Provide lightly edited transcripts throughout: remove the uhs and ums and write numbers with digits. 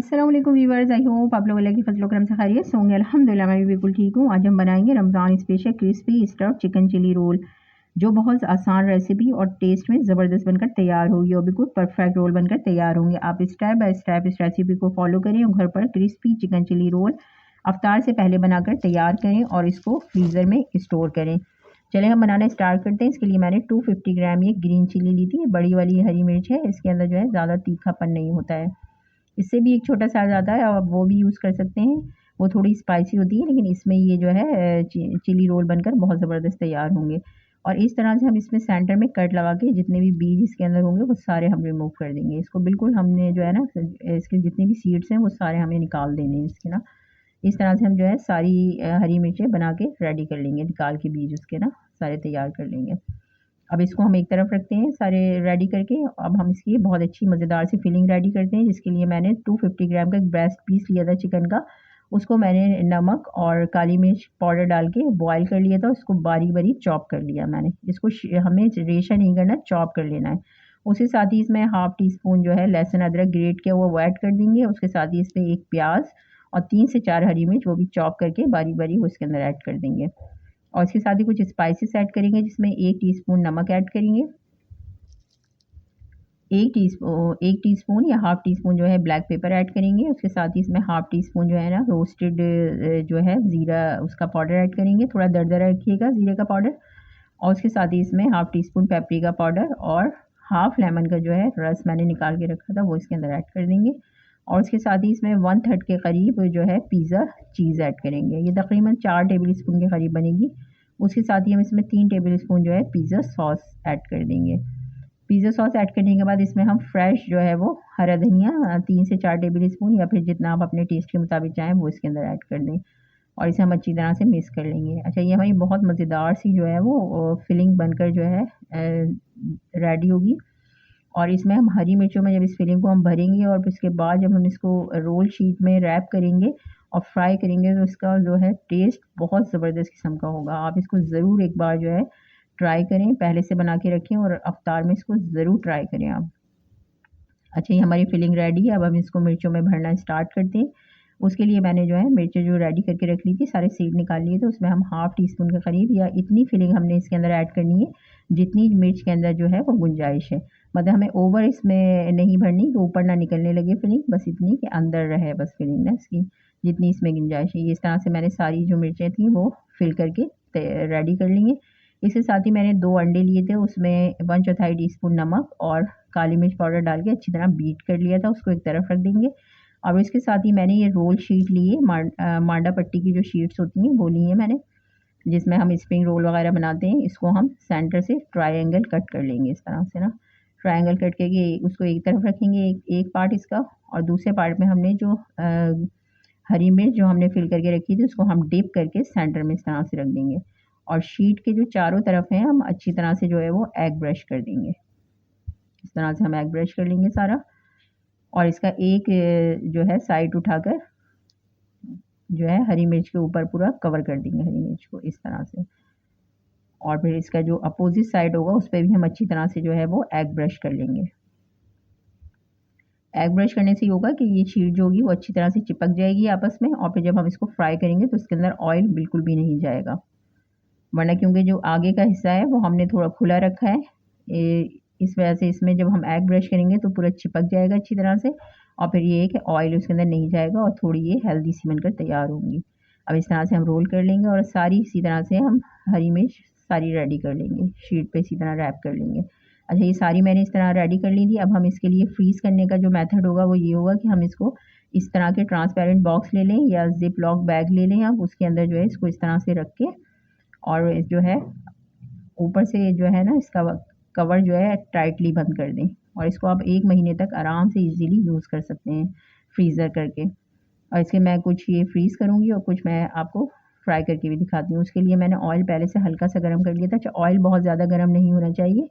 अस्सलाम वालेकुम viewers, I hope आप लोग अल्लाह की फजल करम से खैरियत से होंगे। अल्हम्दुलिल्लाह मैं भी बिल्कुल ठीक हूँ। आज हम बनाएंगे Ramzan special crispy stuff chicken chilli roll, जो बहुत आसान रेसिपी और टेस्ट में ज़बरदस्त बनकर तैयार होगी और बिल्कुल परफेक्ट रोल बनकर तैयार होंगे। आप स्टेप बाय स्टेप इस रेसिपी को फॉलो करें और घर पर क्रिस्पी चिकन चिली रोल अफ्तार से पहले बनाकर तैयार करें और इसको फ्रीज़र में स्टोर करें। चलें हम बनाना स्टार्ट करते हैं। इसके लिए मैंने 250 ग्राम ये ग्रीन चिली ली थी, बड़ी वाली हरी मिर्च है। इसके अंदर जो है ज़्यादा तीखापन नहीं होता है, इससे भी एक छोटा साइज़ आता है, आप वो भी यूज़ कर सकते हैं। वो थोड़ी स्पाइसी होती है, लेकिन इसमें ये जो है चिली रोल बनकर बहुत ज़बरदस्त तैयार होंगे। और इस तरह से हम इसमें सेंटर में कट लगा के जितने भी बीज इसके अंदर होंगे वो सारे हम रिमूव कर देंगे। इसको बिल्कुल हमने जो है ना, इसके जितने भी सीड्स हैं वो सारे हमें निकाल देने हैं इसके ना। इस तरह से हम जो है सारी हरी मिर्चें बना के रेडी कर लेंगे, निकाल के बीज उसके ना सारे तैयार कर लेंगे। अब इसको हम एक तरफ रखते हैं सारे रेडी करके। अब हम इसकी बहुत अच्छी मज़ेदार सी फिलिंग रेडी करते हैं, जिसके लिए मैंने 250 ग्राम का एक ब्रेस्ट पीस लिया था चिकन का। उसको मैंने नमक और काली मिर्च पाउडर डाल के बॉयल कर लिया था। उसको बारीक बारीक चॉप कर लिया मैंने। इसको हमें रेशा नहीं करना, चॉप कर लेना है। उसके साथ ही इसमें हाफ़ टी स्पून जो है लहसुन अदरक ग्रेट किया वो ऐड कर देंगे। उसके साथ ही इसमें एक प्याज और 3 से 4 हरी मिर्च वो भी चॉप करके बारीक बारीक उसके अंदर ऐड कर देंगे। और इसके साथ ही कुछ स्पाइसेस ऐड करेंगे, जिसमें 1 टीस्पून नमक ऐड करेंगे, 1 टीस्पून या हाफ़ टी स्पून जो है ब्लैक पेपर ऐड करेंगे। उसके साथ ही इसमें हाफ़ टी स्पून जो है ना रोस्टेड जो है ज़ीरा उसका पाउडर ऐड करेंगे। थोड़ा दरदरा रखिएगा ज़ीरे का पाउडर। और उसके साथ ही इसमें half tea spoon paprika powder और हाफ़ लेमन का जो है रस मैंने निकाल के रखा था वो इसके अंदर ऐड कर देंगे। और उसके साथ ही इसमें 1/3 के करीब जो है पिज़्ज़ा चीज़ ऐड करेंगे। ये तकरीबन 4 टेबल स्पून के करीब बनेगी। उसके साथ ही हम इसमें 3 टेबल स्पून जो है पिज़्ज़ा सॉस ऐड कर देंगे। पिज़्ज़ा सॉस ऐड करने के बाद इसमें हम फ्रेश जो है वो हरा धनिया 3 से 4 टेबल स्पून या फिर जितना आप अपने टेस्ट के मुताबिक चाहें वो इसके अंदर ऐड कर दें। और इसे हम अच्छी तरह से मिक्स कर लेंगे। अच्छा, ये हमारी बहुत मज़ेदार सी जो है वो फिलिंग बनकर जो है रेडी होगी। और इसमें हम हरी मिर्चों में जब इस फिलिंग को हम भरेंगे और फिर उसके बाद जब हम इसको रोल शीट में रैप करेंगे और फ्राई करेंगे तो इसका जो है टेस्ट बहुत ज़बरदस्त किस्म का होगा। आप इसको ज़रूर एक बार जो है ट्राई करें, पहले से बना के रखें और अफ्तार में इसको ज़रूर ट्राई करें आप। अच्छा, ये हमारी फिलिंग रेडी है। अब हम इसको मिर्चों में भरना स्टार्ट करते हैं। उसके लिए मैंने जो है मिर्चें जो रेडी करके रख ली थी, सारे सीड निकाल लिए थे। उसमें हम हाफ़ टी स्पून के करीब या इतनी फिलिंग हमने इसके अंदर ऐड करनी है जितनी मिर्च के अंदर जो है वो गुंजाइश है। मतलब हमें ओवर इसमें नहीं भरनी कि ऊपर ना निकलने लगे फिलिंग, बस इतनी कि अंदर रहे बस फिलिंग ना इसकी, जितनी इसमें गुंजाइश है। इस तरह से मैंने सारी जो मिर्चें थी वो फिल करके रेडी कर ली हैं। इसके साथ ही मैंने 2 अंडे लिए थे, उसमें 1/4 टीस्पून नमक और काली मिर्च पाउडर डाल के अच्छी तरह बीट कर लिया था। उसको एक तरफ रख देंगे। और इसके साथ ही मैंने ये रोल शीट ली है, मांडा पट्टी की जो शीट्स होती हैं वो ली है मैंने, जिसमें हम स्प्रिंग रोल वगैरह बनाते हैं। इसको हम सेंटर से ट्रायंगल कट कर लेंगे इस तरह से ना। ट्रायंगल कट करके उसको एक तरफ रखेंगे, एक पार्ट इसका, और दूसरे पार्ट में हमने जो हरी मिर्च जो हमने फिल करके रखी थी उसको हम डिप करके सेंटर में इस तरह से रख देंगे। और शीट के जो चारों तरफ हैं हम अच्छी तरह से जो है वो एग ब्रश कर देंगे। इस तरह से हम एग ब्रश कर लेंगे सारा। और इसका एक जो है साइड उठाकर जो है हरी मिर्च के ऊपर पूरा कवर कर देंगे हरी मिर्च को इस तरह से। और फिर इसका जो अपोजिट साइड होगा उस पर भी हम अच्छी तरह से जो है वो एग ब्रश कर लेंगे। एग ब्रश करने से ये होगा कि ये शीट जो होगी वो अच्छी तरह से चिपक जाएगी आपस में, और फिर जब हम इसको फ्राई करेंगे तो इसके अंदर ऑयल बिल्कुल भी नहीं जाएगा। वरना क्योंकि जो आगे का हिस्सा है वो हमने थोड़ा खुला रखा है, इस वजह से इसमें जब हम एग ब्रश करेंगे तो पूरा चिपक जाएगा अच्छी तरह से। और फिर ये है कि ऑयल उसके अंदर नहीं जाएगा और थोड़ी ये हेल्दी सी बनकर तैयार होंगी। अब इस तरह से हम रोल कर लेंगे और सारी इसी तरह से हम हरी मिर्च सारी रेडी कर लेंगे, शीट पे इसी तरह रैप कर लेंगे। अच्छा, ये सारी मैंने इस तरह रेडी कर ली थी। अब हम इसके लिए फ्रीज़ करने का जो मेथड होगा वो ये होगा कि हम इसको इस तरह के ट्रांसपेरेंट बॉक्स ले लें या जिप लॉक बैग ले लें आप, उसके अंदर जो है इसको इस तरह से रख के और जो है ऊपर से जो है ना इसका कवर जो है टाइटली बंद कर दें। और इसको आप 1 महीने तक आराम से इजीली यूज़ कर सकते हैं फ्रीज़र करके। और इसके मैं कुछ ये फ्रीज़ करूँगी और कुछ मैं आपको फ्राई करके भी दिखाती हूँ। उसके लिए मैंने ऑयल पहले से हल्का सा गर्म कर लिया था। अच्छा, ऑयल बहुत ज़्यादा गर्म नहीं होना चाहिए,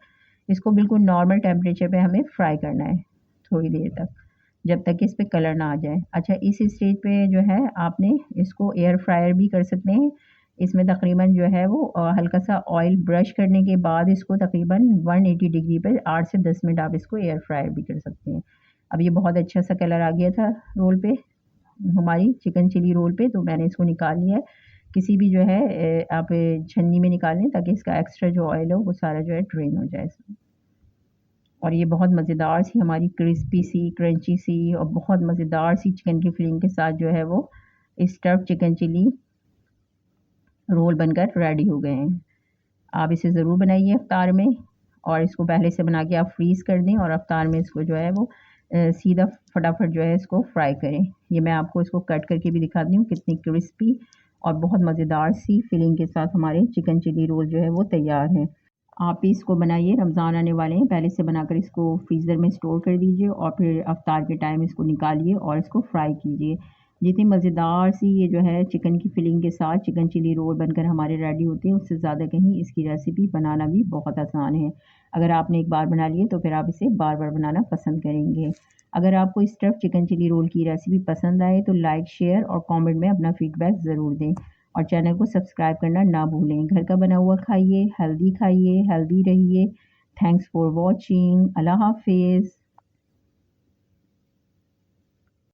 इसको बिल्कुल नॉर्मल टेम्परेचर पे हमें फ्राई करना है थोड़ी देर तक, जब तक कि इस पे कलर ना आ जाए। अच्छा, इस स्टेज पे जो है आपने इसको एयर फ्रायर भी कर सकते हैं। इसमें तकरीबन जो है वो हल्का सा ऑयल ब्रश करने के बाद इसको तकरीबन 180 डिग्री पे 8 से 10 मिनट आप इसको एयर फ्रायर भी कर सकते हैं। अब ये बहुत अच्छा सा कलर आ गया था रोल पे, हमारी चिकन चिली रोल पे, तो मैंने इसको निकाल लिया है। किसी भी जो है आप छन्नी में निकाल लें ताकि इसका एक्स्ट्रा जो ऑयल हो वो सारा जो है ड्रेन हो जाए इसमें। और ये बहुत मज़ेदार सी हमारी क्रिस्पी सी, क्रंची सी और बहुत मज़ेदार सी चिकन की फिलिंग के साथ जो है वो स्टफ़्ड चिकन चिली रोल बनकर रेडी हो गए हैं। आप इसे ज़रूर बनाइए इफ्तार में, और इसको पहले से बना के आप फ्रीज़ कर दें और इफ्तार में इसको जो है वो सीधा फटाफट जो है इसको फ्राई करें। ये मैं आपको इसको कट करके भी दिखाती हूँ कितनी क्रिस्पी और बहुत मज़ेदार सी फिलिंग के साथ हमारे चिकन चिली रोल जो है वो तैयार है। आप भी इसको बनाइए, रमज़ान आने वाले हैं, पहले से बनाकर इसको फ्रीज़र में स्टोर कर दीजिए और फिर इफ्तार के टाइम इसको निकालिए और इसको फ्राई कीजिए। जितनी मज़ेदार सी ये जो है चिकन की फिलिंग के साथ चिकन चिली रोल बनकर हमारे रेडी होते हैं, उससे ज़्यादा कहीं इसकी रेसिपी बनाना भी बहुत आसान है। अगर आपने एक बार बना लिए तो फिर आप इसे बार-बार बनाना पसंद करेंगे। अगर आपको स्टफ़्ड चिकन चिली रोल की रेसिपी पसंद आए तो लाइक, शेयर और कमेंट में अपना फ़ीडबैक ज़रूर दें, और चैनल को सब्सक्राइब करना ना भूलें। घर का बना हुआ खाइए, हेल्दी रहिए। Thanks for watching. अल्लाह हाफ़िज़।